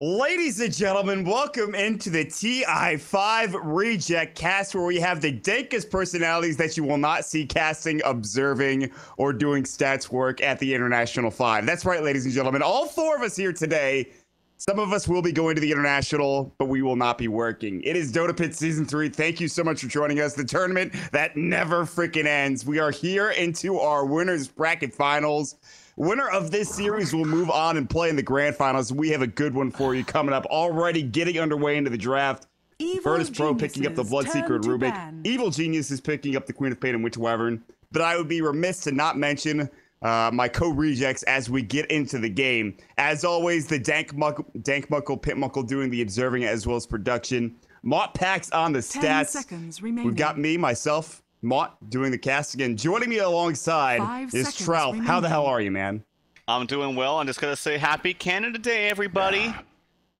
Ladies and gentlemen, welcome into the TI5 Reject Cast, where we have the dankest personalities that you will not see casting, observing, or doing stats work at the International 5. That's right, ladies and gentlemen. All four of us here today. Some of us will be going to the International, but we will not be working. It is Dota Pit Season 3. Thank you so much for joining us. The tournament that never freaking ends. We are here into our Winners Bracket Finals. Winner of this series will move on and play in the grand finals. We have a good one for you coming up. Already getting underway into the draft. Virtus.Pro picking up the Bloodseeker and Rubik. Evil Genius is picking up the Queen of Pain and Witch Wyvern. But I would be remiss to not mention my co-rejects as we get into the game. As always, the Dank Muckle, Pit Muckle doing the observing as well as production. Mott Packs on the stats. We've got me, myself, Mott doing the cast again. Joining me alongside is Trout. How the hell are you, man? I'm doing well. I'm just going to say Happy Canada Day, everybody.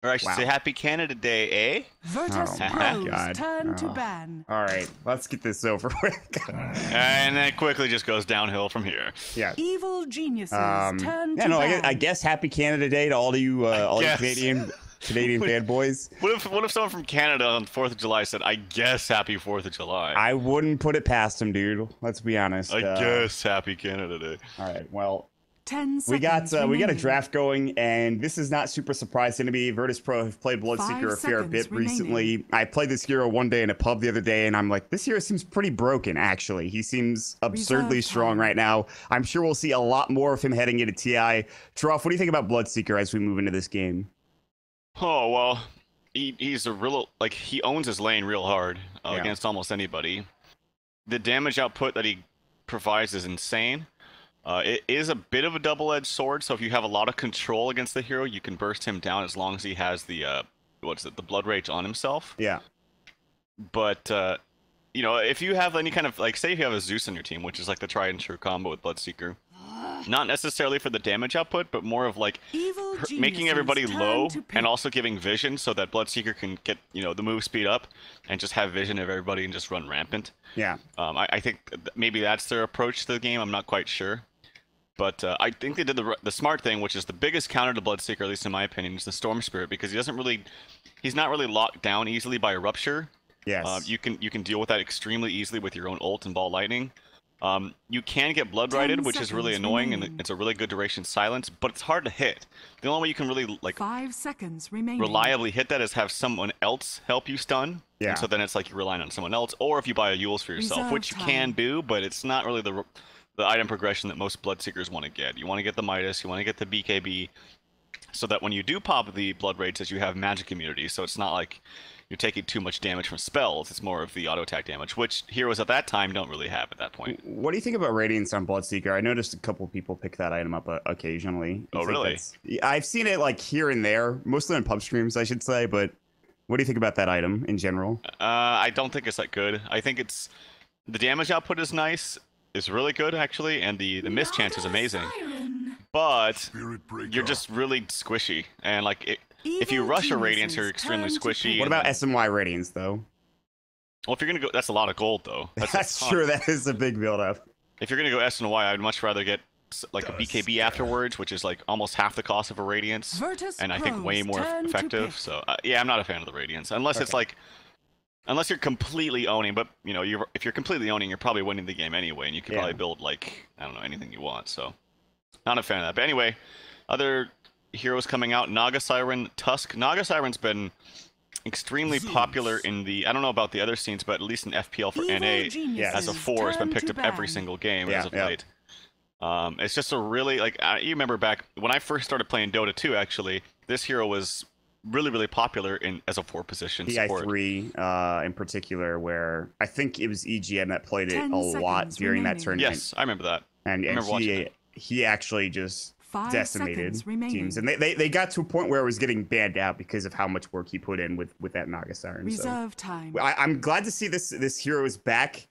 Or I should say Happy Canada Day, eh? Virtus.Pro's turn to ban. All right, let's get this over with. And then it quickly just goes downhill from here. Yeah. Evil Geniuses turn to ban. I guess Happy Canada Day to all of you, Canadian fanboys. What if someone from Canada on 4th of July said, I guess Happy 4th of July? I wouldn't put it past him, dude. Let's be honest. I guess Happy Canada Day. All right, well, 10 we got remaining. a draft going, and this is not super surprising to me. Virtus.Pro have played Bloodseeker a fair bit recently. I played this hero one day in a pub the other day, and I'm like, this hero seems pretty broken, actually. He seems absurdly strong right now. I'm sure we'll see a lot more of him heading into TI. Trough, what do you think about Bloodseeker as we move into this game? Oh, well, he's a real, he owns his lane real hard against almost anybody. The damage output that he provides is insane. It is a bit of a double-edged sword, so if you have a lot of control against the hero, you can burst him down as long as he has the, the Blood Rage on himself. Yeah. But, you know, if you have any kind of, say if you have a Zeus on your team, which is like the tried and true combo with Bloodseeker, not necessarily for the damage output, but more of making everybody low and also giving vision so that Bloodseeker can get, the move speed up and just have vision of everybody and just run rampant. Yeah. I think maybe that's their approach to the game. I'm not quite sure. But I think they did the smart thing, which is the biggest counter to Bloodseeker, at least in my opinion, is the Storm Spirit, because he's not really locked down easily by a Rupture. Yes. You can deal with that extremely easily with your own ult and Ball Lightning. You can get Blood Righted, which is really annoying, and it's a really good duration silence, but it's hard to hit. The only way you can really 5 seconds remaining. reliably hit that is have someone else help you stun. Yeah. And so then it's like you're relying on someone else, or if you buy a Yules for yourself, which you can do, but it's not really the item progression that most Bloodseekers want to get. You want to get the Midas, you want to get the BKB, so that when you do pop the Blood Rages, you have magic immunity, so it's not like you're taking too much damage from spells. It's more of the auto attack damage, which heroes at that time don't really have at that point. What do you think about Radiance on Bloodseeker? I noticed a couple people pick that item up occasionally. Oh, really? I've seen it here and there, mostly on pub streams, I should say, but what do you think about that item in general? I don't think it's that good. I think the damage output is nice. It's really good, actually, and the miss chance is amazing. But you're just really squishy, and if you rush a Radiance, you're extremely squishy. What about SMY Radiance, though? Well, if you're gonna go, that's a lot of gold, though. That's true. That is a big build-up. If you're gonna go S and Y, I'd much rather get a BKB afterwards, which is almost half the cost of a Radiance, and I think way more effective. So yeah, I'm not a fan of the Radiance, unless it's unless you're completely owning. But if you're completely owning, you're probably winning the game anyway, and you can probably build I don't know, anything you want. So not a fan of that. But anyway, other heroes coming out: Naga Siren, Tusk. Naga Siren's been extremely popular in I don't know about the other scenes, but at least in FPL for NA, as a 4, it's been picked up every single game as of late. It's just a really, you remember back when I first started playing Dota 2, actually, this hero was really, really popular as a 4 position support. TI3 in particular, where I think it was EGM that played it a lot during that tournament. Yes, I remember that. And he actually just decimated teams, and they got to a point where it was getting banned out because of how much work he put in with that Naga Siren. Reserve time. I'm glad to see this hero is back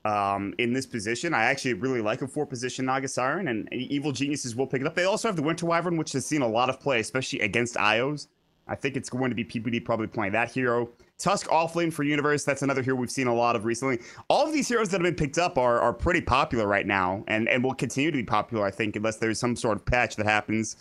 in this position. I actually really like a 4 position Naga Siren, and Evil Geniuses will pick it up. They also have the Winter Wyvern, which has seen a lot of play, especially against IOs. I think it's going to be PPD probably playing that hero. Tusk offlane for Universe. That's another hero we've seen a lot of recently. All of these heroes that have been picked up are pretty popular right now, and will continue to be popular, I think, unless there's some sort of patch that happens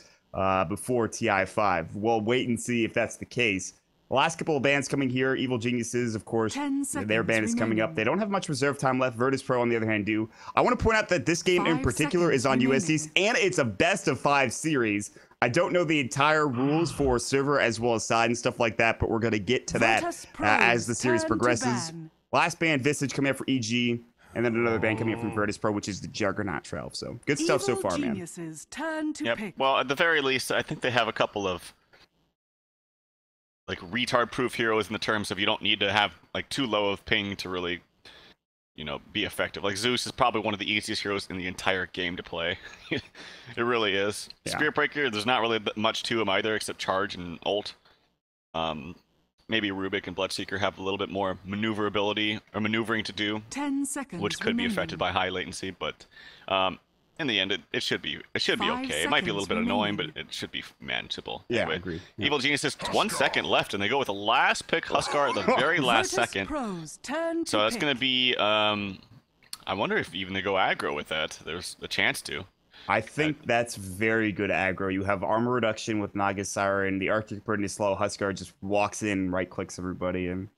before TI5. We'll wait and see if that's the case. The last couple of bans coming here, Evil Geniuses, of course, their ban is coming up. They don't have much reserve time left. Virtus.Pro, on the other hand, do. I want to point out that this game in particular is on USC's, and it's a best-of-5 series. I don't know the entire rules for server as well as side and stuff like that, but we're going to get to that as the series progresses. Last ban, Visage, coming up for EG, and then another ban coming up from Virtus.Pro, which is the Juggernaut 12. So good stuff so far, man. Yep. Well, at the very least, I think they have a couple of like retard-proof heroes in the terms of you don't need to have like too low of ping to really, you know, be effective. Like Zeus is probably one of the easiest heroes in the entire game to play. It really is. Yeah. Spirit Breaker, there's not really much to him either except charge and ult. Maybe Rubik and Bloodseeker have a little bit more maneuverability or maneuvering to do, 10 seconds which could be affected by high latency, but in the end, it should be okay. It might be a little bit annoying, but it should be manageable. Yeah, anyway, I agree. Yeah. Evil Geniuses, 1 second left, and they go with the last pick, Huskar, at the very last second. So that's going to be, I wonder if even they go aggro with that. There's a chance to. I think that's very good aggro. You have armor reduction with Naga Siren. The Arctic Burden is slow. Huskar just walks in, right-clicks everybody, and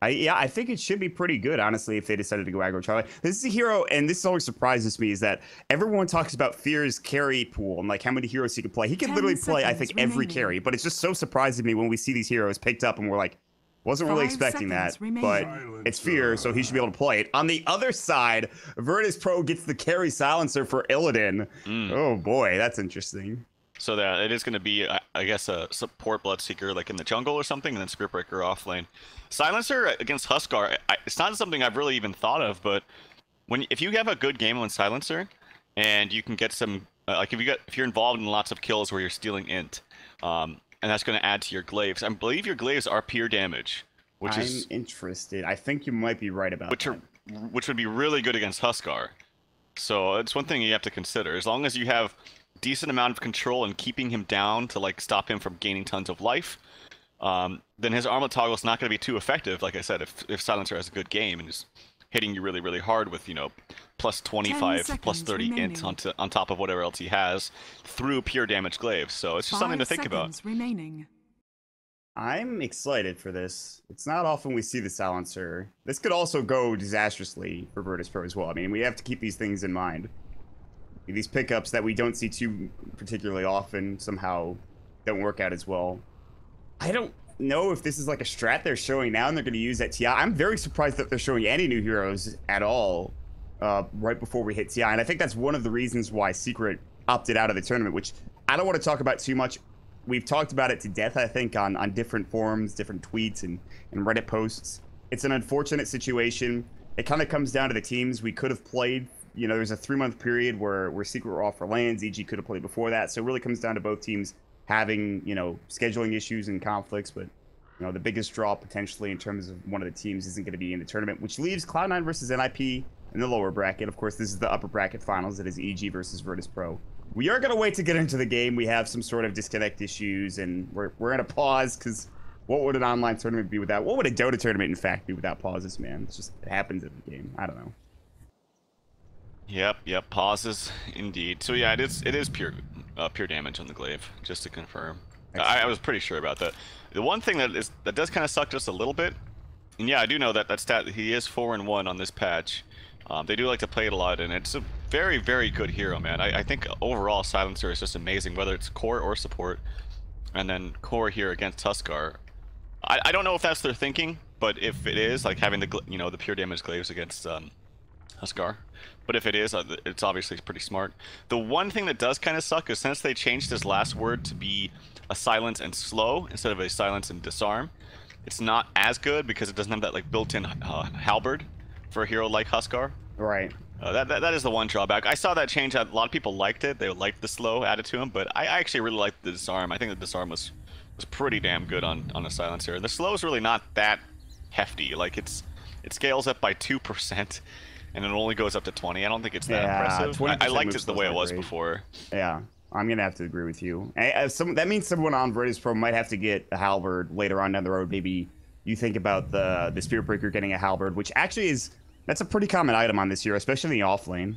I think it should be pretty good, honestly, if they decided to go aggro Charlie. This is a hero, and this always surprises me, is that everyone talks about Fear's carry pool and like how many heroes he can play. He can literally play, I think, every carry, but it's just so surprising to me when we see these heroes picked up and we're like, wasn't really expecting that, but it's Fear, so he should be able to play it. On the other side, Virtus.Pro gets the carry silencer for Illidan. Oh boy, that's interesting. So that it is going to be, I guess, a support Bloodseeker like in the jungle or something, and then Spirit Breaker off lane. Silencer against Huskar, it's not something I've really even thought of, but if you have a good game on Silencer, and you can get some, like if you're involved in lots of kills where you're stealing int, and that's going to add to your glaives. I believe your glaives are pure damage, which I'm interested. I think you might be right about that. Which would be really good against Huskar. So it's one thing you have to consider. As long as you have decent amount of control and keeping him down to like stop him from gaining tons of life, then his armor toggle is not going to be too effective. Like I said, if Silencer has a good game and is hitting you really, really hard with, you know, plus 25, plus 30 int on top of whatever else he has through pure damage glaives. So it's just something to think about. I'm excited for this. It's not often we see the Silencer. This could also go disastrously for Virtus.Pro as well. I mean, we have to keep these things in mind. These pickups that we don't see too particularly often somehow don't work out as well. I don't know if this is like a strat they're showing now and they're going to use at TI. I'm very surprised that they're showing any new heroes at all right before we hit TI. And I think that's one of the reasons why Secret opted out of the tournament, which I don't want to talk about too much. We've talked about it to death, I think, on different forums, different tweets, and Reddit posts. It's an unfortunate situation. It kind of comes down to the teams we could have played. You know, there's a 3-month period where Secret were off for lands. EG could have played before that. So it really comes down to both teams having, you know, scheduling issues and conflicts. But, you know, the biggest draw potentially in terms of one of the teams isn't going to be in the tournament, which leaves Cloud9 versus NIP in the lower bracket. Of course, this is the upper bracket finals. It is EG versus Virtus.Pro. We are going to wait to get into the game. We have some sort of disconnect issues, and we're in a pause because what would an online tournament be without? What would a Dota tournament, in fact, be without pauses, man? It's just, it happens in the game. I don't know. Yep, pauses indeed. So yeah, it is pure damage on the glaive, just to confirm. I was pretty sure about that. The one thing that does kind of suck just a little bit, and yeah, I do know that stat. He is 4-1 on this patch. They do like to play it a lot, and it's a very, very good hero, man. I think overall Silencer is just amazing, whether it's core or support. And then core here against Huskar. I don't know if that's their thinking, but if it is, like having the the pure damage glaives against Huskar. But if it is, it's obviously pretty smart. The one thing that does kind of suck is since they changed his last word to be a silence and slow instead of a silence and disarm, it's not as good because it doesn't have that like built-in halberd for a hero like Huskar. Right. That is the one drawback. I saw that change. A lot of people liked it. They liked the slow added to him, but I actually really liked the disarm. I think the disarm was pretty damn good on a silencer. The slow is really not that hefty. Like it scales up by 2%, and it only goes up to 20. I don't think it's that impressive. I liked it the way it was before. Yeah, I'm gonna have to agree with you. That means someone on Virtus.Pro might have to get a halberd later on down the road. Maybe you think about the Spirit Breaker getting a halberd, which actually is. That's a pretty common item on this hero, especially in the off lane.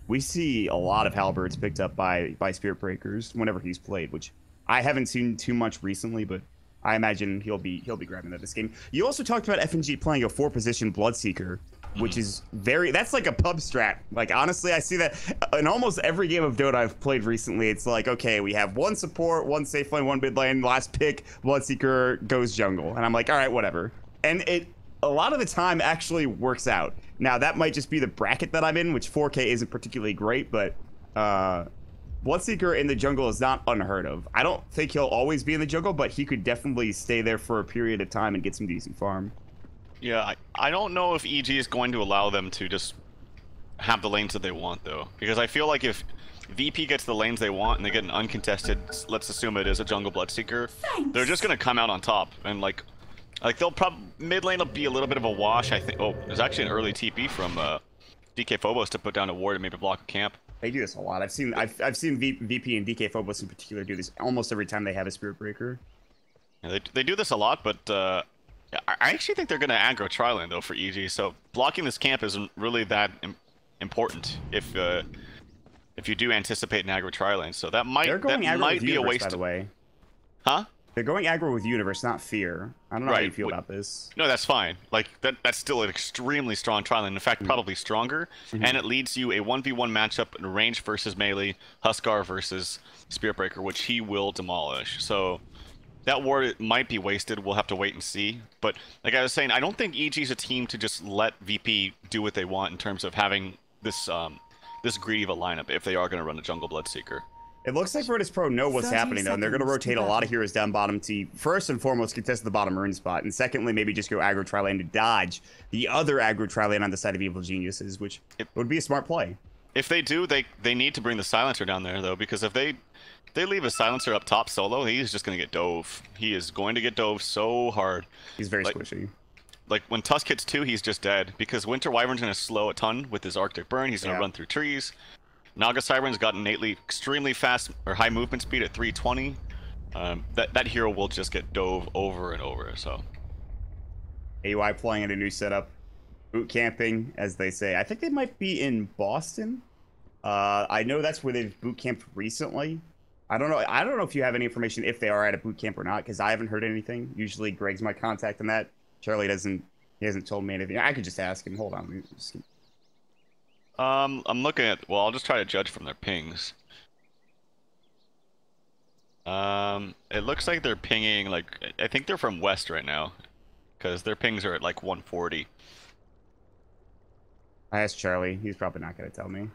we see a lot of halberds picked up by Spirit Breakers whenever he's played, which I haven't seen too much recently, but I imagine he'll be grabbing that this game. You also talked about FNG playing a 4-position Bloodseeker, which is that's like a pub strat. Like, honestly, I see that in almost every game of Dota I've played recently. It's like, okay, we have one support, one safe lane, one mid lane, last pick, Bloodseeker goes jungle. And I'm like, all right, whatever. And it a lot of the time actually works out. Now, that might just be the bracket that I'm in, which 4K isn't particularly great, but Bloodseeker in the jungle is not unheard of. I don't think he'll always be in the jungle, but he could definitely stay there for a period of time and get some decent farm. Yeah, I don't know if EG is going to allow them to just have the lanes that they want, though. Because I feel like if VP gets the lanes they want and they get an uncontested, let's assume it is a jungle Bloodseeker, they're just going to come out on top. And, like they'll probably... Mid lane will be a little bit of a wash, I think. Oh, there's actually an early TP from DK Phobos to put down a ward and maybe block a camp. They do this a lot. I've seen VP and DK Phobos in particular do this almost every time they have a Spirit Breaker. Yeah, they do this a lot, but I actually think they're going to aggro tri-lane, though, for EG. So blocking this camp isn't really that important if you do anticipate an aggro tri-lane. So that might be a waste. By the way, huh? They're going aggro with Universe, not Fear. I don't know how you feel about this. No, that's fine. Like, that's still an extremely strong tri-lane. In fact, probably stronger. And it leads you a 1v1 matchup in range versus melee, Huskar versus Spirit Breaker, which he will demolish. So that ward might be wasted. We'll have to wait and see. But like I was saying, I don't think EG's a team to just let VP do what they want in terms of having this this greedy of a lineup if they are going to run a jungle Bloodseeker. It looks like Virtus.Pro know what's happening, though, and they're going to rotate a lot of heroes down bottom to, first and foremost, contest the bottom rune spot, and secondly, maybe just go aggro tri-lane to dodge the other aggro tri-lane on the side of Evil Geniuses, which would be a smart play. If they do, they need to bring the Silencer down there, though, because if they leave a Silencer up top solo, he's just going to get dove. He is going to get dove so hard. He's very squishy. Like, when Tusk hits 2, he's just dead, because Winter Wyvern's going to slow a ton with his Arctic Burn. He's going to run through trees. Naga Siren's got innately extremely fast or high movement speed at 320. That hero will just get dove over and over. So, AUI playing in a new setup, boot camping, as they say. I think they might be in Boston. I know that's where they've boot camped recently. I don't know if you have any information if they are at a boot camp or not, because I haven't heard anything. Usually Greg's my contact on that. Charlie hasn't told me anything. I could just ask him. Hold on. I'm looking at... Well, I'll just try to judge from their pings. It looks like they're pinging, like... I think they're from west right now. Because their pings are at, like, 140. I asked Charlie. He's probably not going to tell me.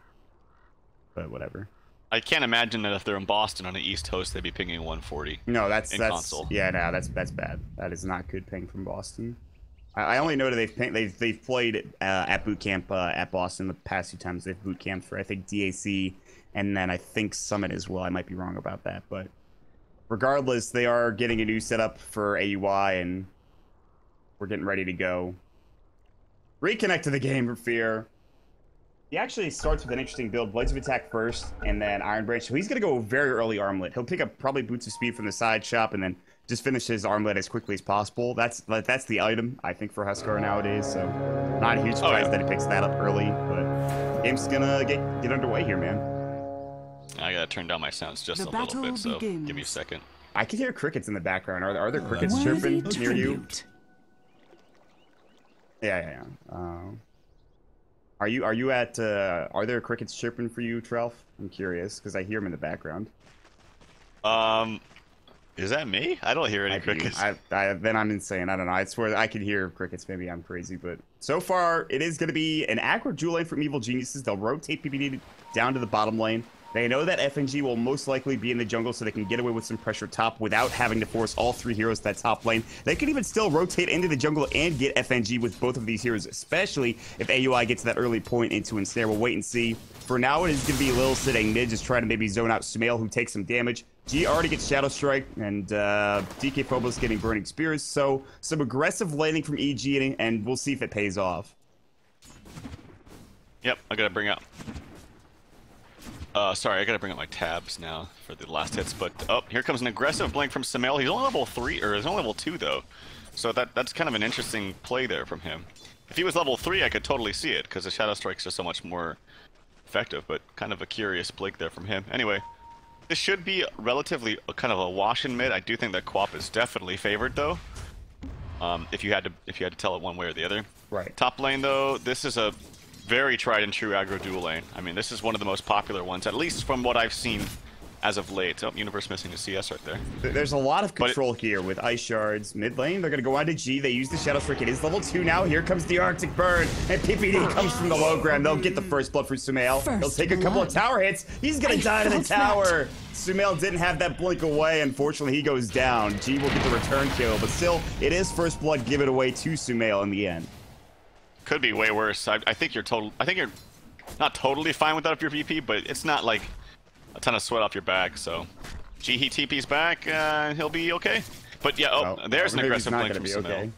But whatever. I can't imagine that if they're in Boston on the East Coast, they'd be pinging 140. No, that's... console. Yeah, no, that's bad. That is not good ping from Boston. I only know that they've played at boot camp at Boston the past few times. They've boot camped for, I think, DAC and then I think Summit as well. I might be wrong about that, but regardless, they are getting a new setup for AUI and we're getting ready to go. Reconnect to the game for Fear. He actually starts with an interesting build. Blades of Attack first, and then Iron Branch. So he's going to go very early Armlet. He'll pick up probably Boots of Speed from the side shop, and then just finish his Armlet as quickly as possible. That's the item, I think, for Huskar nowadays. So not a huge surprise that he picks that up early, but game's going to get underway here, man. I got to turn down my sounds just a little bit, so give me a second. I can hear crickets in the background. Are there crickets chirping near you? Yeah. Are you at? Are there crickets chirping for you, Trelf? I'm curious because I hear them in the background. Is that me? I don't hear any crickets. Then I'm insane. I don't know. I swear I could hear crickets. Maybe I'm crazy, but so far it is going to be an aggro dual lane from Evil Geniuses. They'll rotate PPD down to the bottom lane. They know that FNG will most likely be in the jungle, so they can get away with some pressure top without having to force all three heroes to that top lane. They can even still rotate into the jungle and get FNG with both of these heroes, especially if AUI gets to that early point into Ensnare. We'll wait and see. For now, it is going to be Lil sitting mid, just trying to maybe zone out Sumail, who takes some damage. G already gets Shadow Strike, and DK Phobos getting Burning Spears. So some aggressive laning from EG, and we'll see if it pays off. Yep, I got to bring up. Sorry, I gotta bring up my tabs now for the last hits, but here comes an aggressive blink from Sumail. He's only level 3, or he's only level 2 though. So that's kind of an interesting play there from him. If he was level 3, I could totally see it, because the Shadow Strike's just so much more effective, but kind of a curious blink there from him. Anyway, this should be relatively kind of a wash in mid. I do think that Quap is definitely favored though. If you had to tell it one way or the other. Right. Top lane though, this is a very tried and true aggro dual lane. I mean, this is one of the most popular ones, at least from what I've seen as of late. Oh, Universe missing a CS right there. There's a lot of control here with Ice Shards. Mid lane, they're going to go on to G. They use the Shadow Strike. It is level 2 now. Here comes the Arctic Burn. And PPD comes from the low ground. They'll get the first blood for Sumail. He'll take a couple of tower hits. He's going to die to the tower. Sumail didn't have that blink away. Unfortunately, he goes down. G will get the return kill. But still, it is first blood given away to Sumail in the end. Could be way worse. I think you're not totally fine with that if you're VP, but it's not like a ton of sweat off your back, so G, he TP's back, he'll be okay. But yeah, there's an aggressive blink from Sumail.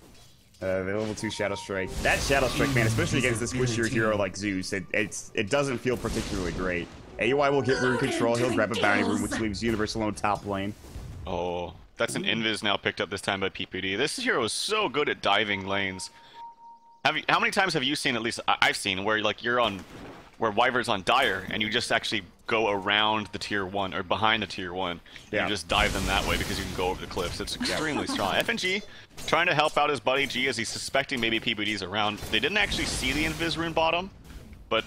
The level 2 Shadow Strike. That Shadow Strike, man, especially against this squishier hero like Zeus, it doesn't feel particularly great. AUI will get rune control, he'll grab a bounty rune, which leaves Universe alone top lane. Oh, that's an invis now picked up this time by PPD. This hero is so good at diving lanes. How many times have you seen, at least I've seen, where like where Wyvern's on Dire, and you just actually go around the tier 1, or behind the tier 1, and you just dive them that way because you can go over the cliffs. It's extremely strong. FNG trying to help out his buddy G as he's suspecting maybe PPD's around. They didn't actually see the invis rune bottom, but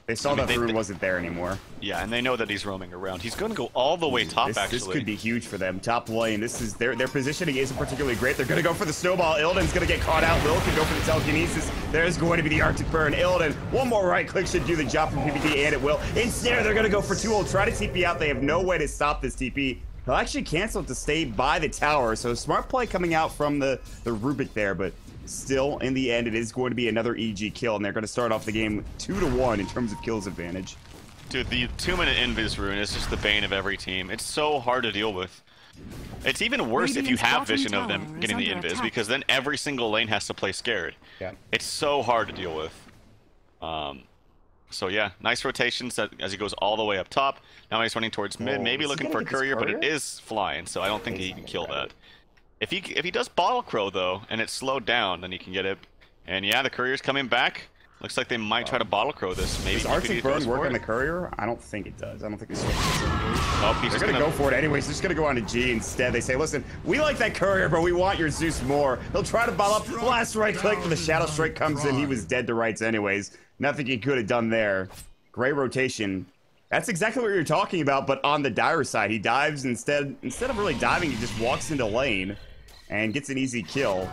they saw that rune wasn't there anymore. Yeah, and they know that he's roaming around. He's going to go all the way top, actually. This could be huge for them. Top lane, this is their positioning isn't particularly great. They're going to go for the snowball. Illidan's going to get caught out. Lil can go for the telekinesis. There's going to be the Arctic Burn. Illidan, one more right click should do the job from PPD, and it will. Instead, they're going to go for 2-ult. Try to TP out. They have no way to stop this TP. They'll actually cancel it to stay by the tower. So smart play coming out from the Rubik there, but still, in the end, it is going to be another EG kill, and they're going to start off the game 2-1 in terms of kills advantage. Dude, the 2-minute invis rune is just the bane of every team. It's so hard to deal with. It's even worse if you have vision of them getting the invis, because then every single lane has to play scared. Yeah. It's so hard to deal with. So yeah, nice rotations as he goes all the way up top. Now he's running towards mid, maybe looking for a courier, but it is flying, so I don't think he can kill that. If he does Bottle Crow though, and it's slowed down, then he can get it. And yeah, the courier's coming back. Looks like they might try to Bottle Crow this. Maybe does Arctic Burn work on the courier? I don't think it does. I don't think it's They're gonna go for it anyways. They're just gonna go on to G instead. They say, listen, we like that courier, but we want your Zeus more. They'll try to bottle up. Last right click, but the Shadow Strike comes in. He was dead to rights anyways. Nothing he could have done there. Great rotation. That's exactly what you're talking about, but on the Dire side, he dives instead of really diving, he just walks into lane and gets an easy kill.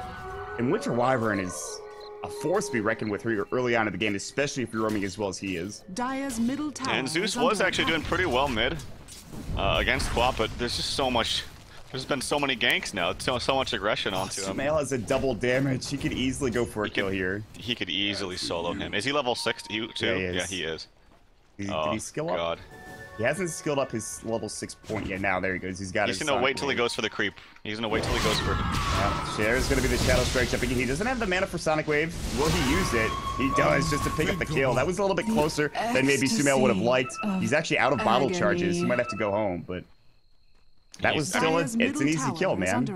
And Winter Wyvern is a force to be reckoned with early on in the game, especially if you're roaming as well as he is. Dire's middle tower and Zeus was actually doing pretty well mid against Quap, but there's just so much. There's been so many ganks now. So much aggression onto him. Sumail has a double damage. He could easily go for a kill here. He could easily solo him. Is he level 6 too? Yeah, he is. Did he skill up? God. He hasn't skilled up his level 6 point yet. Now there he goes. He's got. He's gonna wait till he goes for the creep. He's gonna wait till he goes for. There's gonna be the Shadow Strike jumping in. He doesn't have the mana for Sonic Wave. Will he use it? He does, just to pick up the kill. That was a little bit closer than maybe Sumail would have liked. He's actually out of bottle charges. He might have to go home, but that was still it's an easy kill, man.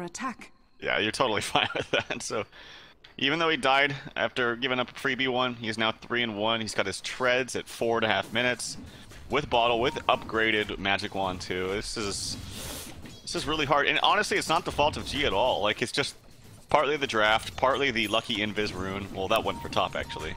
Yeah, you're totally fine with that. So even though he died after giving up a freebie one, he's now 3-1. He's got his treads at 4.5 minutes. With bottle, with upgraded magic wand too. This is really hard, and honestly, it's not the fault of G at all. Like, it's just partly the draft, partly the lucky invis rune. Well, that went for top actually,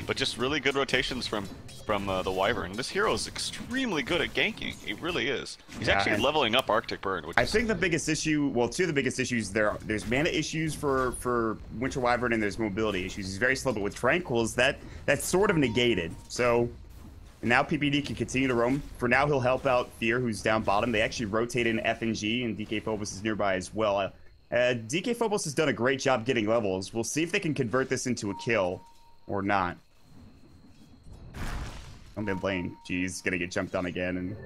but just really good rotations from the Wyvern. This hero is extremely good at ganking. He really is. He's actually leveling up Arctic Burn. Which I think the biggest issue, well, two of the biggest issues there's mana issues for Winter Wyvern, and there's mobility issues. He's very slow, but with Tranquils, that's sort of negated. So. And now PPD can continue to roam. For now, he'll help out Fear, who's down bottom. They actually rotate in FNG, and DK Phobos is nearby as well. DK Phobos has done a great job getting levels. We'll see if they can convert this into a kill or not. Oh, mid lane. G's gonna get jumped on again, and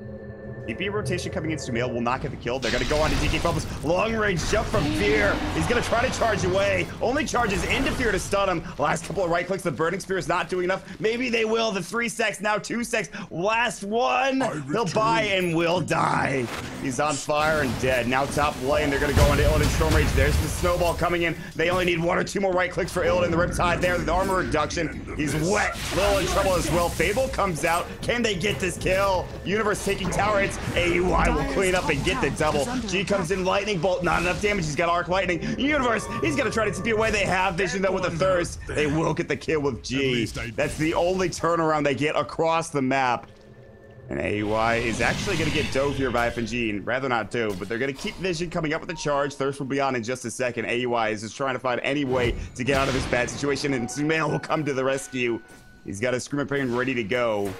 PP rotation coming in, Sumail will not get the kill. They're going to go on to DK Phobos. Long range jump from Fear. He's going to try to charge away. Only charges into Fear to stun him. Last couple of right clicks. The Burning Spear is not doing enough. Maybe they will. The 3 secs, now 2 secs. Last one. He'll buy and will die. He's on fire and dead. Now top lane. They're going to go into Illidan Storm Rage. There's the snowball coming in. They only need 1 or 2 more right clicks for Illidan. The Riptide there. The armor reduction. He's wet. Little in trouble as well. Fable comes out. Can they get this kill? Universe taking tower hits. AUI will clean up and get the double. G comes in, lightning bolt, not enough damage. He's got arc lightning. Universe, he's gonna try to TP away. They have vision though with the thirst. They will get the kill with G. That's the only turnaround they get across the map. And AUI is actually gonna get dove here by FNG, and rather not dove, but they're gonna keep vision coming up with the charge. Thirst will be on in just a second. AUI is just trying to find any way to get out of this bad situation, and Sumail will come to the rescue. He's got a Scream of Pain ready to go.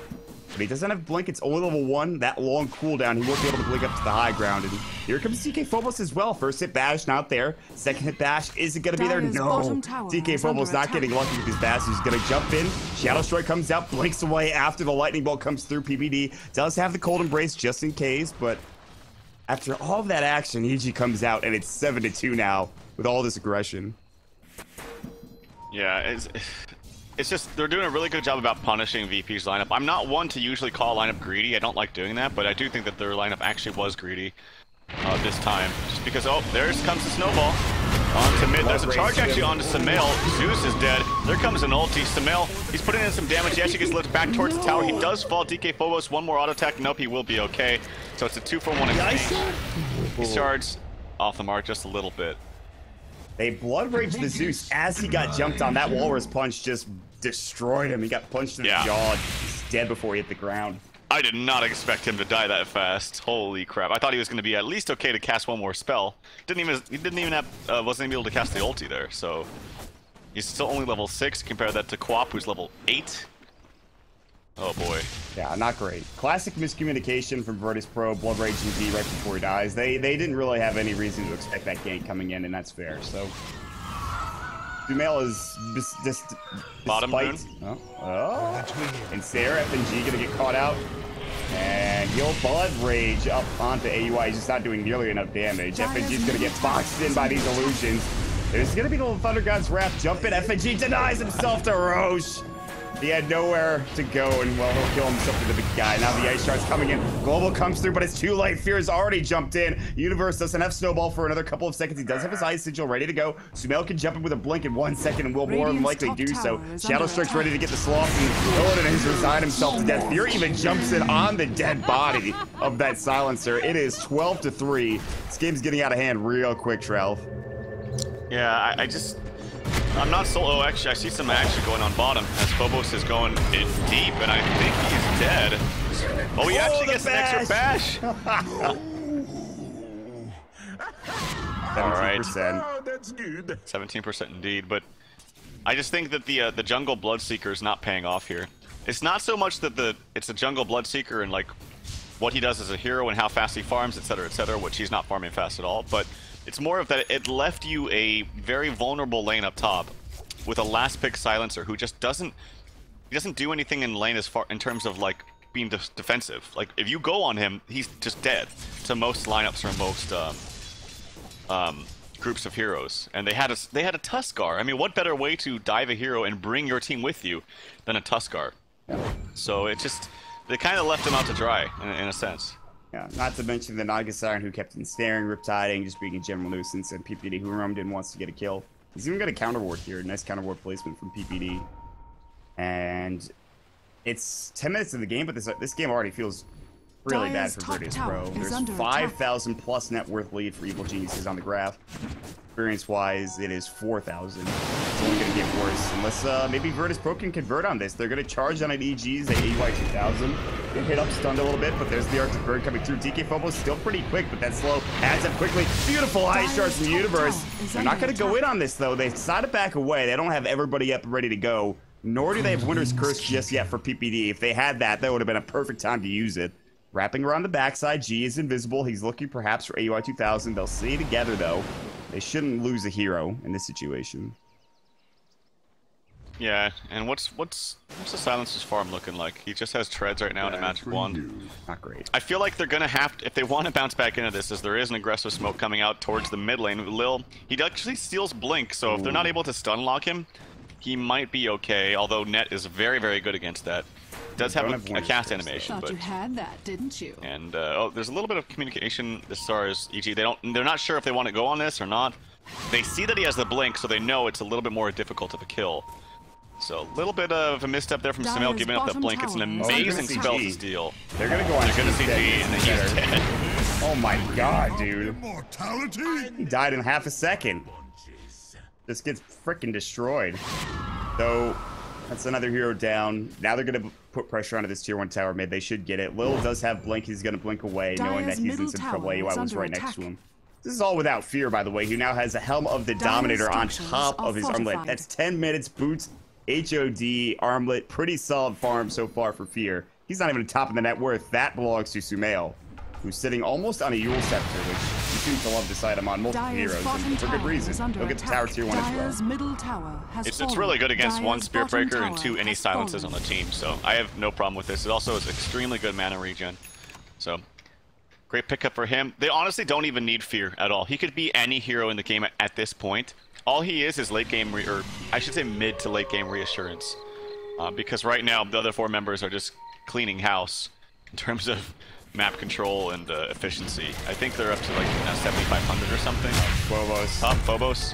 But he doesn't have Blink. It's only level 1. That long cooldown, he won't be able to blink up to the high ground. And here comes DK Phobos as well. First hit bash, not there. Second hit bash, is it going to be there? No. DK Phobos not getting lucky with his bash. He's going to jump in. Shadow Strike comes out, blinks away after the lightning bolt comes through. PPD does have the Cold Embrace just in case, but after all of that action, EG comes out, and it's 7-2 now with all this aggression. Yeah, it's just, they're doing a really good job about punishing VP's lineup. I'm not one to usually call lineup greedy. I don't like doing that, but I do think that their lineup actually was greedy this time. Just because, oh, there comes the snowball. On to mid. There's a charge actually onto Sumail. Zeus is dead. There comes an ulti. Sumail, he's putting in some damage. He actually gets lifted back towards the tower. He does fall. DK Phobos, 1 more auto attack. Nope, he will be okay. So it's a 2-for-1 exchange. He charged off the mark just a little bit. They blood raged the Zeus as he got jumped on. That walrus punch just destroyed him. He got punched in the jaw. He's dead before he hit the ground. I did not expect him to die that fast. Holy crap! I thought he was going to be at least okay to cast 1 more spell. He wasn't even able to cast the ulti there. So he's still only level 6. Compare that to Quap, who's level 8. Oh boy. Yeah, not great. Classic miscommunication from Virtus.Pro, Blood Rage and D right before he dies. They didn't really have any reason to expect that gank coming in, and that's fair. So Sumail is bottom rune. And Sarah, FNG gonna get caught out. And he'll Blood Rage up onto AUI. He's just not doing nearly enough damage. FNG's gonna get boxed in by these illusions. There's gonna be a little Thunder God's Wrath jump in. FNG denies himself to Roche. He had nowhere to go, and well, he'll kill himself to the big guy. Now the Ice Shard's coming in. Global comes through, but it's too late. Fear's already jumped in. Universe doesn't have Snowball for another couple of seconds. He does have his Ice Sigil ready to go. Sumail can jump in with a blink in 1 second and will more than likely do so. Shadow Strike's ready to get the sloth, and Illidan has resigned himself to death. Fear even jumps in on the dead body of that silencer. It is 12-3. This game's getting out of hand real quick, Trelf. Yeah, I'm not so. Oh, actually, I see some action going on bottom as Phobos is going in deep, and I think he's dead. Oh, he actually gets an extra bash. All right. Oh, that's good. 17% indeed, but I just think that the jungle Bloodseeker is not paying off here. It's not so much that it's a jungle Bloodseeker and like what he does as a hero and how fast he farms, etc., which he's not farming fast at all, but it's more of that it left you a very vulnerable lane up top with a last pick silencer who just doesn't do anything in lane as far in terms of like being defensive. Like if you go on him, he's just dead to most lineups or most groups of heroes. And they had a Tuskar. I mean, what better way to dive a hero and bring your team with you than a Tuskar? So it just they kind of left him out to dry in a sense. Yeah, not to mention the Naga Siren who kept ensnaring, riptiding, just being a general nuisance, and PPD who roamed in wants to get a kill. He's even got a counter ward here. Nice counter ward placement from PPD. And it's 10 minutes of the game, but this game already feels really bad for Virtus.Pro. There's 5,000 plus net worth lead for Evil Geniuses on the graph. Experience-wise, it is 4,000. It's only going to get worse unless maybe Virtus.Pro can convert on this. They're going to charge on an EGs, the AUI 2000. Get hit up, stunned a little bit, but there's the Arctic Bird coming through. DK Phobos still pretty quick, but that's slow. Adds up quickly. Beautiful Ice Shards from the Universe. They're not going to go in on this, though. They decided to back away. They don't have everybody up ready to go, nor do they have Winter's Curse just yet for PPD. If they had that, that would have been a perfect time to use it. Wrapping around the backside, G is invisible. He's looking perhaps for AUI 2000. They'll stay together, though. They shouldn't lose a hero in this situation. Yeah, and what's the Silencer's farm looking like? He just has treads right now and a magic wand. Not great. I feel like they're gonna have to, if they want to bounce back into this, as there is an aggressive smoke coming out towards the mid lane. Lil, he actually steals Blink, so if they're not able to stun lock him, he might be okay. Although Net is very, very good against that. Does have a cast animation, but you had that, didn't you? And oh, there's a little bit of communication as far as EG. They're not sure if they want to go on this or not. They see that he has the Blink, so they know it's a little bit more difficult of a kill. So a little bit of a misstep there from Sumail giving up that Blink. It's an amazing spell to steal. They're gonna go on. They're gonna see G, and then he's dead. Oh my god, dude! He died in half a second. This gets freaking destroyed. So that's another hero down. Now they're gonna put pressure onto this tier 1 tower mid. They should get it. Lil does have Blink. He's gonna blink away, knowing that he's in some trouble. AUI was right next to him. This is all without fear, by the way, who now has a Helm of the Dominator on top of his armlet. That's 10 minutes boots. HOD, armlet, pretty solid farm so far for Fear. He's not even top of the net worth. That belongs to Sumail, who's sitting almost on a Yule Scepter, which he seems to love this item on multiple heroes, and for good reason. He'll get the tower tier 1 as well. Middle tower has It's really good against 1 Spear Breaker and 2 any silences on the team, so I have no problem with this. It also is extremely good mana regen, so great pickup for him. They honestly don't even need Fear at all. He could be any hero in the game at this point. All he is late game, or I should say mid to late game reassurance. Because right now, the other 4 members are just cleaning house in terms of map control and efficiency. I think they're up to like 7,500 or something. Phobos. Top Phobos.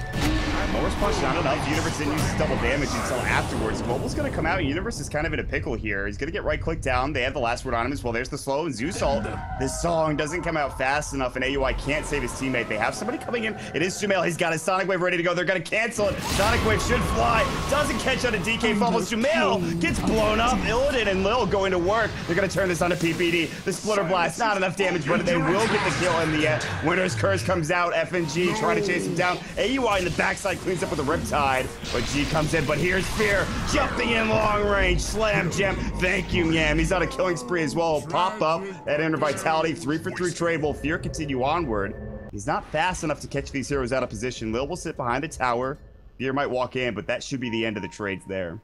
Morris punch not enough. Universe didn't use double damage until afterwards. Mobile's gonna come out. Universe is kind of in a pickle here. He's gonna get right click down. They have the last word on him as well. There's the slow and Zeus ult. This song doesn't come out fast enough, and AUI can't save his teammate. They have somebody coming in. It is Sumail. He's got his Sonic Wave ready to go. They're gonna cancel it. Sonic Wave should fly. Doesn't catch on a DK fumble. Sumail gets blown up. Illidan and Lil going to work. They're gonna turn this on a PPD. The Splitter Blast, not enough damage, but they will get the kill in the end. Winter's Curse comes out. FNG trying to chase him down. AUI in the backside cleans up with a Riptide, but G comes in. But here's Fear jumping in long range. Slam gem. Thank you, Yam. He's on a killing spree as well. Pop up at Inner Vitality. 3 for 3 trade. Will Fear continue onward? He's not fast enough to catch these heroes out of position. Lil will sit behind the tower. Fear might walk in, but that should be the end of the trades there.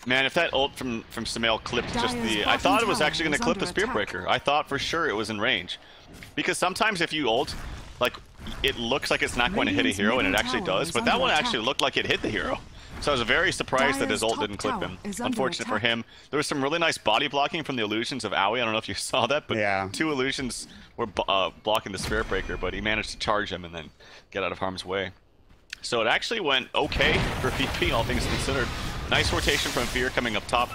Man, if that ult from Sumail clipped just the... I thought it was actually going to clip the Spear Breaker. I thought for sure it was in range. Because sometimes if you ult, like, it looks like it's not going to hit a hero, and it actually does. But that one actually looked like it hit the hero. So I was very surprised that his ult didn't clip him. Unfortunate for him. There was some really nice body blocking from the illusions of Aoi. I don't know if you saw that, but yeah. 2 illusions were blocking the Spear Breaker, but he managed to charge him and then get out of harm's way. So it actually went okay for VP, all things considered. Nice rotation from Fear coming up top,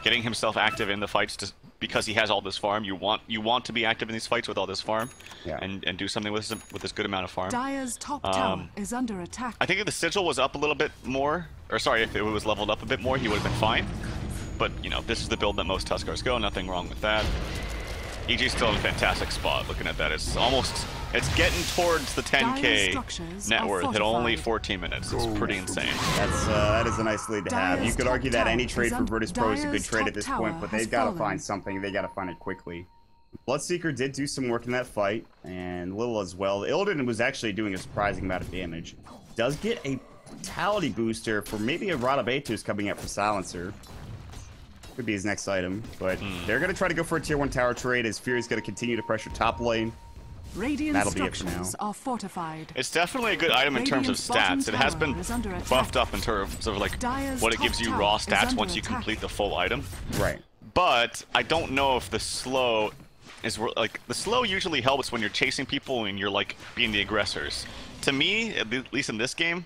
getting himself active in the fights because he has all this farm. You want to be active in these fights with all this farm, yeah, and do something with this good amount of farm. Dire's top tower is under attack. I think if the sigil was up a little bit more, or sorry, if it was leveled up a bit more, he would have been fine. But you know, this is the build that most Tuskars go. Nothing wrong with that. EG's still in a fantastic spot. Looking at that, it's getting towards the 10k net worth at only 14 minutes. It's pretty insane. That is a nice lead to have. You could argue that any trade for Virtus.Pro is a good trade at this point, but they've got to find something. They got to find it quickly. Bloodseeker did do some work in that fight, and Lil as well. Illidan was actually doing a surprising amount of damage. Does get a vitality booster for maybe a Radabetus coming up for Silencer. Could be his next item, but they're going to try to go for a tier 1 tower trade as Fury's going to continue to pressure top lane. That'll be it for now. Are fortified. It's definitely a good item in terms of stats. It has been buffed up in terms of like what it gives you raw stats once you complete the full item. Right. But I don't know if the slow is like the slow usually helps when you're chasing people and you're like being the aggressors. To me, at least in this game,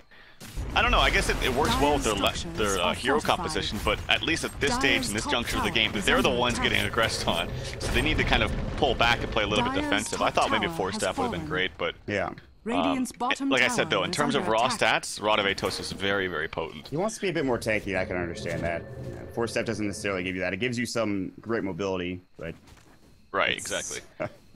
I don't know, I guess it works well with their hero composition, but at least at this stage, in this juncture of the game, they're the ones getting aggressed on. So they need to kind of pull back and play a little bit defensive. I thought maybe a 4-staff would have been great, but yeah. Like I said though, in terms of raw stats, Radavetos is very, very potent. He wants to be a bit more tanky, I can understand that. 4-step doesn't necessarily give you that. It gives you some great mobility, but... Right, exactly.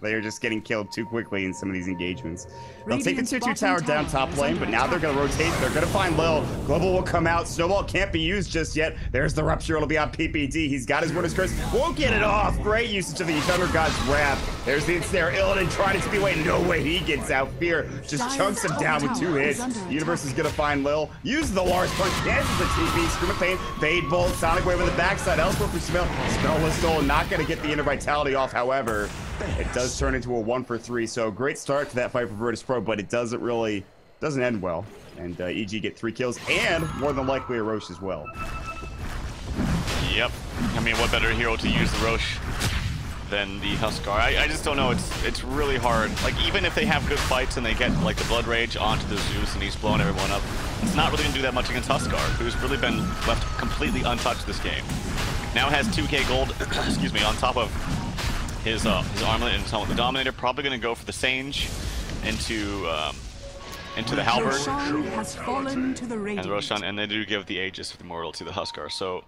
They're just getting killed too quickly in some of these engagements. They'll take the Radiant's tier 2 bottom tower down tower top is lane, under but now they're going to rotate. They're going to find Lil. Global will come out. Snowball can't be used just yet. There's the Rupture. It'll be on PPD. He's got his Winter's Curse. Won't get it off. Great usage of the Thunder God's Wrath. There's the ensnare. Illidan trying to speed away. No way he gets out. Fear just chunks him down with 2 hits. Universe is going to find Lil. Use the large punch. Cancels the TP. Scream of Pain. Fade Bolt. Sonic Wave on the backside. Elsewhere for Smell. Spell was stolen. Not going to get the Inner Vitality off, however. It does turn into a 1 for 3, so great start to that fight for Virtus.Pro, but it doesn't end well. And EG get 3 kills, and more than likely a Roche as well. Yep. I mean, what better hero to use the Roche than the Huskar? I just don't know. It's really hard. Like, even if they have good fights and they get, like, the Blood Rage onto the Zeus and he's blowing everyone up, it's not really going to do that much against Huskar, who's really been left completely untouched this game. Now has 2k gold, excuse me, on top of his armlet and some of the Dominator. Probably going to go for the Sage into the Halberd Has fallen to the and the Roshan, and they do give the Aegis of the Immortal to the Huskar. So,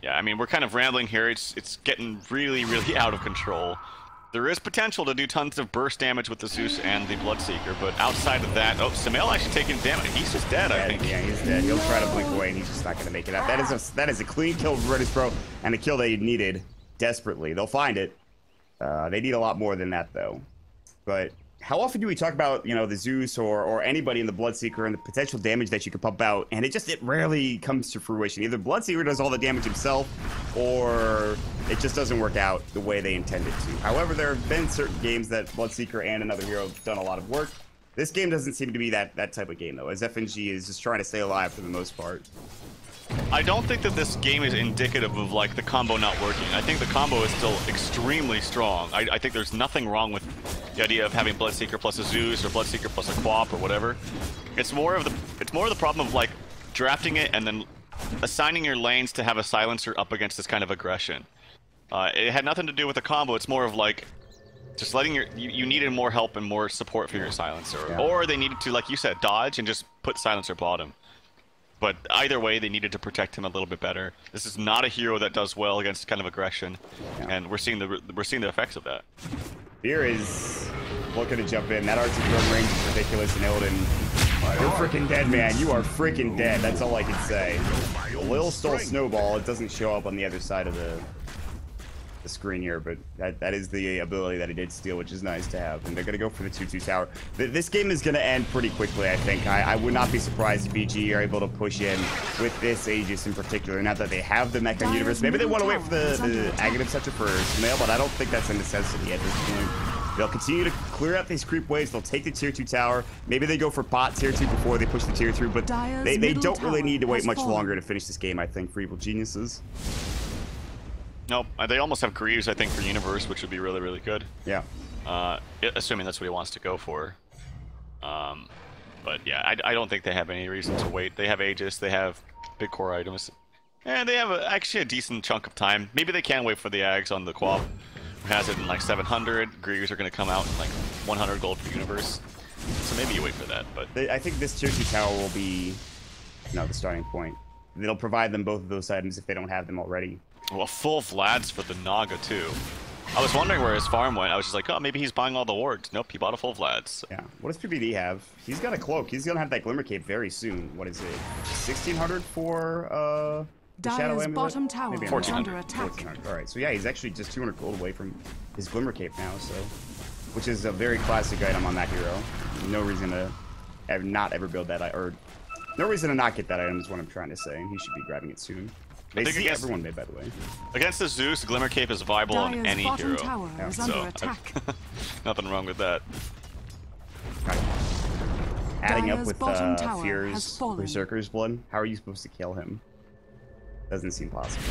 yeah, I mean, we're kind of rambling here. It's getting really, really out of control. There is potential to do tons of burst damage with the Zeus and the Bloodseeker, but outside of that, oh, Sumail actually taking damage. He's just dead, I think. Yeah, he's dead. He'll try to blink away, and he's just not going to make it out. That is a clean kill for Virtus.Pro, and a kill they needed desperately. They'll find it. They need a lot more than that, though. But how often do we talk about, you know, the Zeus or anybody in the Bloodseeker and the potential damage that you can pump out, and it rarely comes to fruition. Either Bloodseeker does all the damage himself, or it just doesn't work out the way they intended to. However, there have been certain games that Bloodseeker and another hero have done a lot of work. This game doesn't seem to be that type of game, though, as FNG is just trying to stay alive for the most part. I don't think that this game is indicative of, like, the combo not working. I think the combo is still extremely strong. I think there's nothing wrong with the idea of having Bloodseeker plus a Zeus or Bloodseeker plus a Quap or whatever. It's more of the problem of, like, drafting it and then assigning your lanes to have a silencer up against this kind of aggression. It had nothing to do with the combo. It's more of, like, just letting you needed more help and more support for your silencer. Yeah. Or they needed to, like you said, dodge and just put silencer bottom. But either way, they needed to protect him a little bit better. This is not a hero that does well against kind of aggression, and we're seeing the effects of that. Fear is looking to jump in. That RT range is ridiculous, and Illidan, you're freaking dead, man. You are freaking dead. That's all I can say. Lil stole Snowball. It doesn't show up on the other side of the screen here, but that is the ability that he did steal, which is nice to have. And they're going to go for the 2-2 tower. This game is going to end pretty quickly, I think. I would not be surprised if BG are able to push in with this Aegis in particular. Now that they have the Mech on Universe, maybe they want to wait for the Aghanim Scepter for Sumail, but I don't think that's a necessity at this point. They'll continue to clear out these creep waves. They'll take the tier 2 tower. Maybe they go for bot tier 2 before they push the tier 3, but they don't really need to wait much longer to finish this game, I think, for Evil Geniuses. Nope, they almost have Greaves, I think, for Universe, which would be really, really good. Yeah. Assuming that's what he wants to go for. But yeah, I don't think they have any reason to wait. They have Aegis, they have big core items, and they have actually a decent chunk of time. Maybe they can wait for the Ags on the Quap, who has it in like 700. Greaves are going to come out in like 100 gold for Universe. So maybe you wait for that, but... I think this tier 2 tower will be, the starting point. They'll provide them both of those items if they don't have them already. Well, full Vlads for the Naga, too. I was wondering where his farm went. I was just like, oh, maybe he's buying all the wards. Nope, he bought a full Vlads. Yeah. What does PBD have? He's got a cloak. He's going to have that Glimmer Cape very soon. What is it? 1,600 for the Shadow Amulet? Bottom tower maybe is 1,400. under attack. 1,400. All right. So, yeah, he's actually just 200 gold away from his Glimmer Cape now, so... Which is a very classic item on that hero. No reason to not ever build that, or... No reason to not get that item is what I'm trying to say, and he should be grabbing it soon. They see everyone made, by the way. Against the Zeus, Glimmer Cape is viable on any hero. Tower is under attack. Nothing wrong with that. Right. Adding up with tower Fear's Berserker's Blood, how are you supposed to kill him? Doesn't seem possible.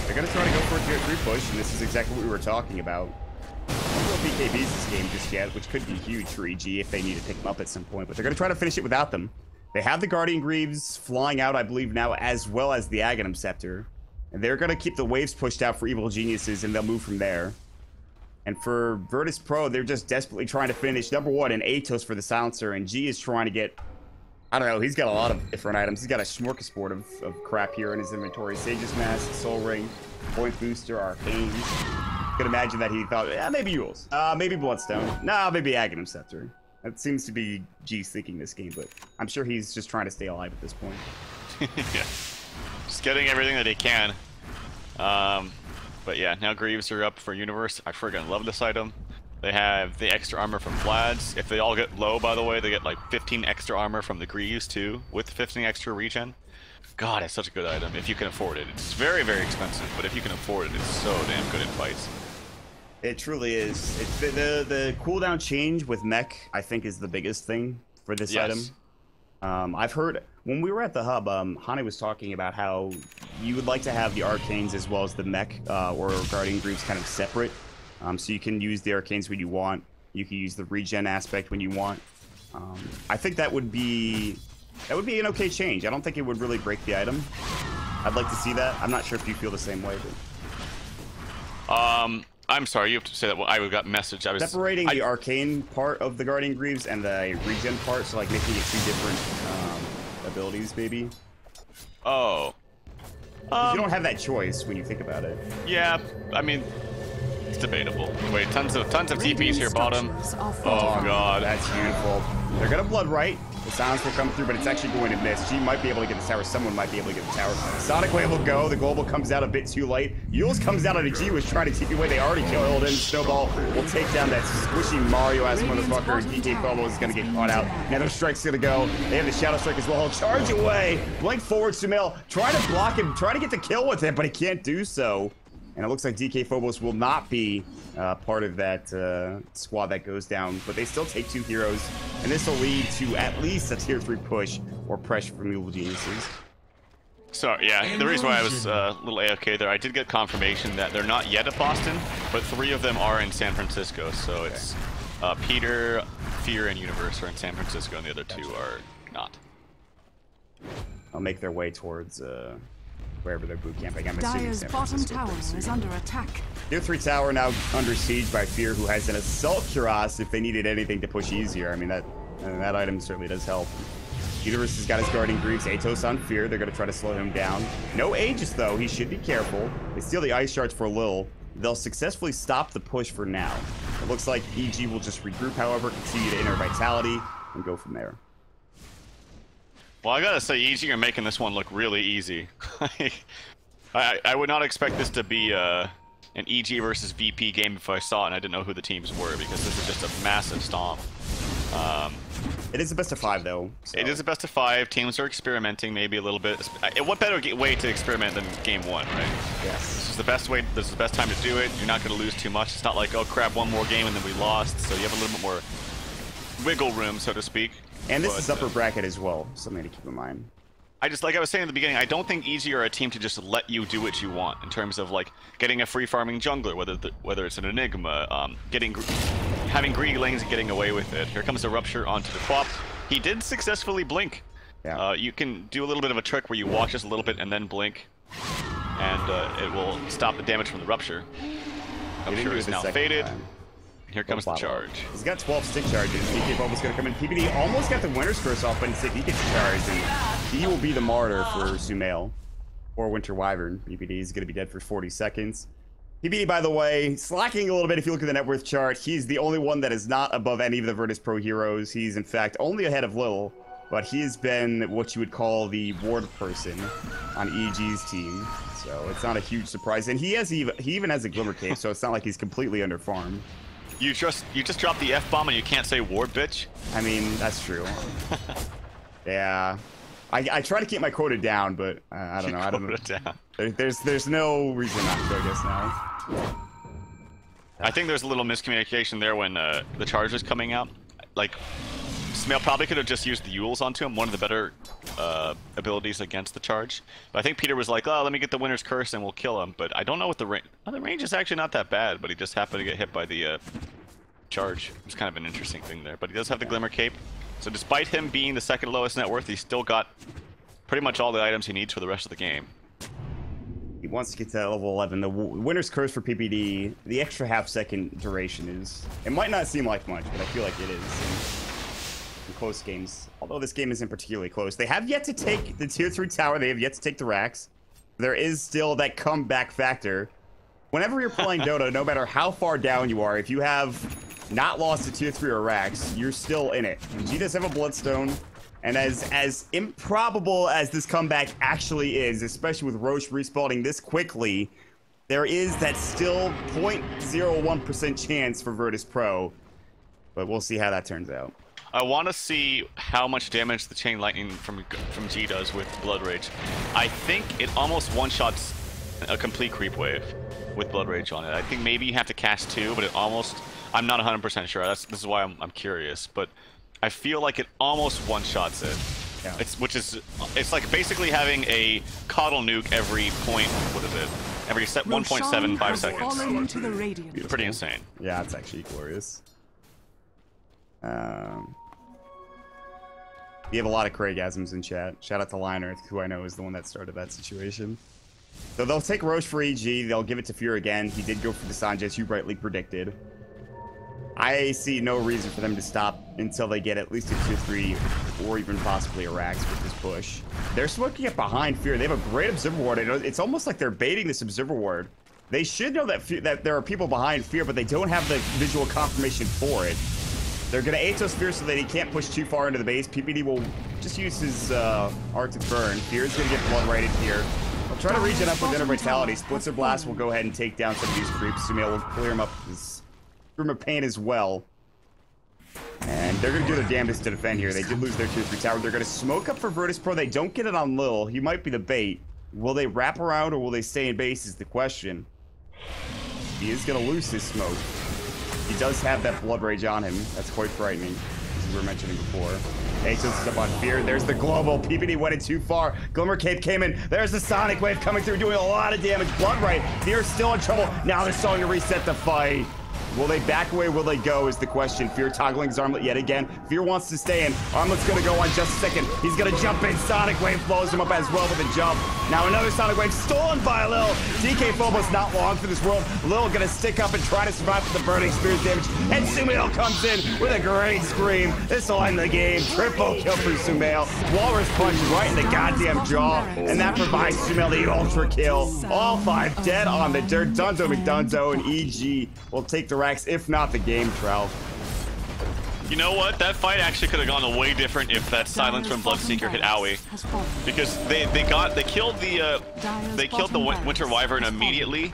They're going to try to go for a tier 3 push, and this is exactly what we were talking about. I don't know if BKB's this game just yet, which could be huge for EG if they need to pick them up at some point, but they're going to try to finish it without them. They have the Guardian Greaves flying out, I believe, now, as well as the Aghanim Scepter. And they're going to keep the waves pushed out for Evil Geniuses, and they'll move from there. And for Virtus.Pro, they're just desperately trying to finish, number 1, an Atos for the Silencer, and G is trying to get... I don't know, he's got a lot of different items. He's got a smorgasbord of crap here in his inventory. Sage's Mask, Soul Ring, Point Booster, Arcane. could imagine that he thought, yeah, maybe Yules, maybe Bloodstone, nah, maybe Aghanim Scepter. That seems to be G's thinking this game, but I'm sure he's just trying to stay alive at this point. Yeah, just getting everything that he can. But yeah, now Greaves are up for Universe. I friggin' love this item. They have the extra armor from Vlad's. If they all get low, by the way, they get like 15 extra armor from the Greaves too, with 15 extra regen. God, it's such a good item if you can afford it. It's very, very expensive, but if you can afford it, it's so damn good in fights. It truly is. It's the cooldown change with mech, I think, is the biggest thing for this item. I've heard when we were at the hub, Hane was talking about how you would like to have the arcanes as well as the mech or guardian Greaves kind of separate. So you can use the arcanes when you want. You can use the regen aspect when you want. I think that would be an okay change. I don't think it would really break the item. I'd like to see that. I'm not sure if you feel the same way, but... I'm sorry, you have to say that. Well, I got messaged. I was separating the arcane part of the guardian Greaves and the regen part, so like making it two different abilities, maybe. Oh. You don't have that choice when you think about it. Yeah, I mean, it's debatable. Wait, tons of TPs here, bottom. Oh god, that's beautiful. They're gonna blood right. The silence will come through, but it's actually going to miss. G might be able to get the tower. Someone might be able to get the tower. Sonic Wave will go. The global comes out a bit too late. Yules comes out, and G was trying to TP away. They already killed him. Snowball will take down that squishy Mario-ass motherfucker. DK Fobo is going to get caught out. Nether Strike's going to go. They have the Shadow Strike as well. He'll charge away. Blink forward, Sumail. Try to block him. Try to get the kill with him, but he can't do so. And it looks like DK Phobos will not be part of that squad that goes down, but they still take 2 heroes, and this will lead to at least a tier 3 push or pressure from Evil Geniuses. So yeah, the reason why I was a little AFK there, I did get confirmation that they're not yet at Boston, but 3 of them are in San Francisco. So it's Peter, Fear, and Universe are in San Francisco, and the other 2 are not. I'll make their way towards wherever they're boot camping. I'm assuming Dire's bottom tower is under attack. Tier 3 tower now under siege by Fear, who has an Assault Cuirass if they needed anything to push easier. I mean, that item certainly does help. Universe has got his Guardian Greaves, Atos on Fear. They're going to try to slow him down. No Aegis, though. He should be careful. They steal the Ice Shards for Lil. They'll successfully stop the push for now. It looks like EG will just regroup, however, continue to enter Vitality, and go from there. Well, I gotta say, EG are making this one look really easy. I would not expect this to be an EG versus VP game if I saw it and I didn't know who the teams were, because this is just a massive stomp. It is a best of 5, though. So. It is a best of 5. Teams are experimenting maybe a little bit. What better way to experiment than game 1, right? Yes. This is the best way. This is the best time to do it. You're not going to lose too much. It's not like, oh crap, one more game and then we lost. So you have a little bit more wiggle room, so to speak. And this is upper bracket as well, something to keep in mind. Like I was saying at the beginning, I don't think EG are a team to just let you do what you want in terms of like getting a free farming jungler, whether it's an Enigma, having greedy lanes and getting away with it. Here comes the Rupture onto the Quap. He did successfully blink. Yeah. You can do a little bit of a trick where you walk just a little bit and then blink, and it will stop the damage from the Rupture. Rupture is now faded. Here comes the charge. He's got 12 stick charges. DK Bobo's going to come in. PPD almost got the Winter's Curse off, but instead he gets charged, and he will be the martyr for Sumail or Winter Wyvern. PPD is going to be dead for 40 seconds. PPD, by the way, slacking a little bit if you look at the net worth chart. He's the only one that is not above any of the Virtus.Pro heroes. He's, in fact, only ahead of Lil, but he has been what you would call the ward person on EG's team. So it's not a huge surprise. And he even has a Glimmer Cape, so it's not like he's completely under farm. You just dropped the F-bomb and you can't say ward, bitch? I mean, that's true. Yeah. I try to keep my quota down, but I don't know. I don't know. There's no reason not to, I guess, now. I think there's a little miscommunication there when the charge was coming out. Like, Sumail probably could have just used the Yules onto him, one of the better abilities against the charge. But I think Peter was like, oh, let me get the Winter's Curse and we'll kill him. But I don't know what the range... Oh, the range is actually not that bad, but he just happened to get hit by the charge. It's kind of an interesting thing there. But he does have the Glimmer Cape. So despite him being the second lowest net worth, he's still got pretty much all the items he needs for the rest of the game. He wants to get to that level 11. The Winter's Curse for PPD, the extra half-second duration is... It might not seem like much, but I feel like it is. In close games, although this game isn't particularly close. They have yet to take the tier 3 tower. They have yet to take the racks. There is still that comeback factor. Whenever you're playing Dota, no matter how far down you are, if you have not lost to tier 3 or Rax, you're still in it. G does have a Bloodstone, and as improbable as this comeback actually is, especially with Roche respawning this quickly, there is that still 0.01% chance for Virtus.Pro, but we'll see how that turns out. I want to see how much damage the Chain Lightning from G does with Blood Rage. I think it almost one-shots a complete creep wave with Blood Rage on it. I think maybe you have to cast 2, but it almost... I'm not 100% sure. This is why I'm curious, but I feel like it almost one-shots it. Yeah. It's like basically having a coddle nuke every point. What is it? Every 1.75 seconds. Pretty insane. Yeah, it's actually glorious. We have a lot of Craigasms in chat. Shout out to Liner, who I know is the one that started that situation. So they'll take Roche for EG. They'll give it to Fear again. He did go for the Sanjay, as you rightly predicted. I see no reason for them to stop until they get at least a 2-3 or even possibly a Rax with this push. They're smoking it behind Fear. They have a great Observer Ward. It's almost like they're baiting this Observer Ward. They should know that there are people behind Fear, but they don't have the visual confirmation for it. They're going to Atos Fear so that he can't push too far into the base. PPD will just use his Arctic Burn. Fear's going to get blood righted here. I'll try to regen up with Inner Vitality. Splitzer Blast will go ahead and take down some of these creeps. Sumail will clear him up with his Room of Pain as well. And they're going to do their damnedest to defend here. They did lose their 2-3 tower. They're going to smoke up for Virtus.Pro. They don't get it on Lil. He might be the bait. Will they wrap around or will they stay in base is the question. He is going to lose his smoke. He does have that Blood Rage on him. That's quite frightening, as we were mentioning before. Atos is up on Fear. There's the global. PPD went in too far. Glimmer Cape came in. There's the Sonic Wave coming through, doing a lot of damage. Blood Right. Fear's still in trouble. Now they're starting to reset the fight. Will they back away? Will they go is the question. Fear toggling his armlet yet again. Fear wants to stay in. Armlet's going to go on just a second. He's going to jump in. Sonic Wave blows him up as well with a jump. Now another Sonic Wave stolen by Lil. DK Phobos not long for this world. Lil going to stick up and try to survive with the Burning Spear's damage. And Sumail comes in with a great scream. This will end the game. Triple kill for Sumail. Walrus punch right in the goddamn jaw. And that provides Sumail the ultra kill. All 5 dead on the dirt. Dunzo McDunzo and EG will take the Rax, if not the game, Trout. You know what? That fight actually could have gone way different if that silence from Bloodseeker hit Owie, because they killed the Winter Wyvern immediately,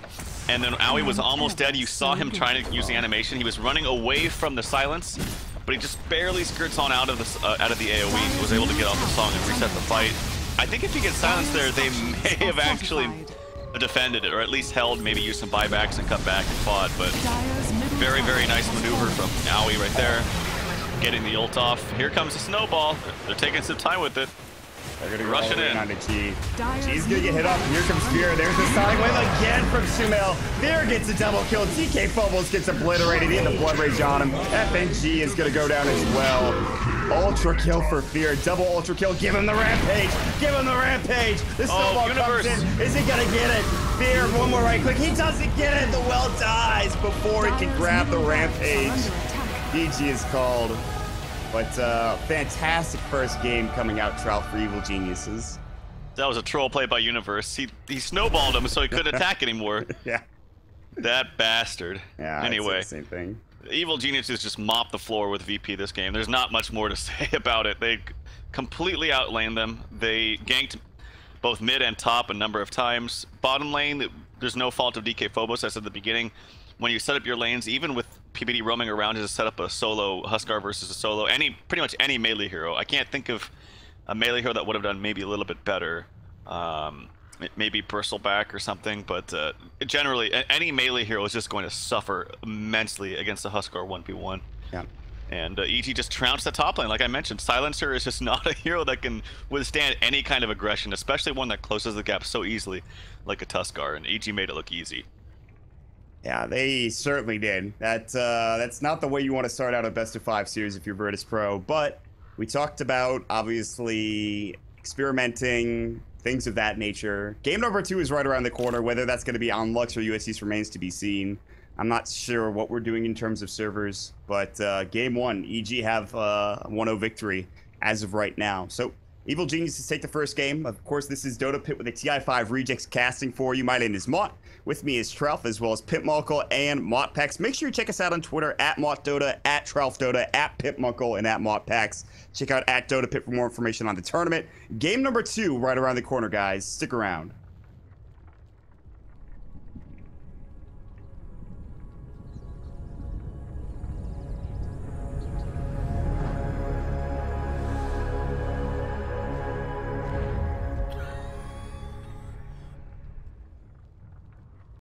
and then Owie was almost dead. You saw him trying to use the animation. He was running away from the silence, but he just barely skirts on out of the AOE. He was able to get off the song and reset the fight. I think if he gets silenced there, they may have actually defended it, or at least held, maybe used some buybacks and cut back and fought, but very, very nice maneuver from Owie right there. Getting the ult off. Here comes the snowball. They're taking some time with it. They're going to rush it in. On to G. G's going to get hit up. Here comes Fear. There's the Sonic Wave again from Sumail. Fear gets a double kill. DK Phobos gets obliterated. He had the Blood Rage on him. FNG is going to go down as well. Ultra kill for Fear. Double ultra kill. Give him the Rampage. Give him the Rampage. The snowball comes in. Is he going to get it? Fear, one more right click. He doesn't get it. The well dies before he can grab the Rampage. GG is called. But fantastic first game coming out, Trout, for Evil Geniuses. That was a troll play by Universe. He snowballed him so he couldn't attack anymore. Yeah. That bastard. Yeah, anyway, the same thing. Evil Geniuses just mopped the floor with VP this game. There's not much more to say about it. They completely outlaned them. They ganked both mid and top a number of times. Bottom lane, there's no fault of DK Phobos, as I said at the beginning. When you set up your lanes, even with PPD roaming around to set up a solo Huskar versus a solo, pretty much any melee hero. I can't think of a melee hero that would have done maybe a little bit better. Maybe Bristleback or something, but generally any melee hero is just going to suffer immensely against the Huskar 1v1. Yeah. And EG just trounced the top lane, like I mentioned. Silencer is just not a hero that can withstand any kind of aggression, especially one that closes the gap so easily, like a Tuskar, and EG made it look easy. Yeah, they certainly did. That's not the way you want to start out a best-of-5 series if you're Virtus.Pro, but we talked about, obviously, experimenting, things of that nature. Game number 2 is right around the corner. Whether that's going to be on Lux or USC remains to be seen. I'm not sure what we're doing in terms of servers, but game 1, EG have a 1-0 victory as of right now. So Evil Geniuses take the first game. Of course, this is Dota Pit with a TI5 Rejects casting for you. My name is Mott. With me is Trelf, as well as Pitmunkle and Mottpex. Make sure you check us out on Twitter at MottDota, at TrelfDota, at Pitmunkle, and at Mottpex. Check out at Dota Pit for more information on the tournament. Game number 2 right around the corner, guys. Stick around.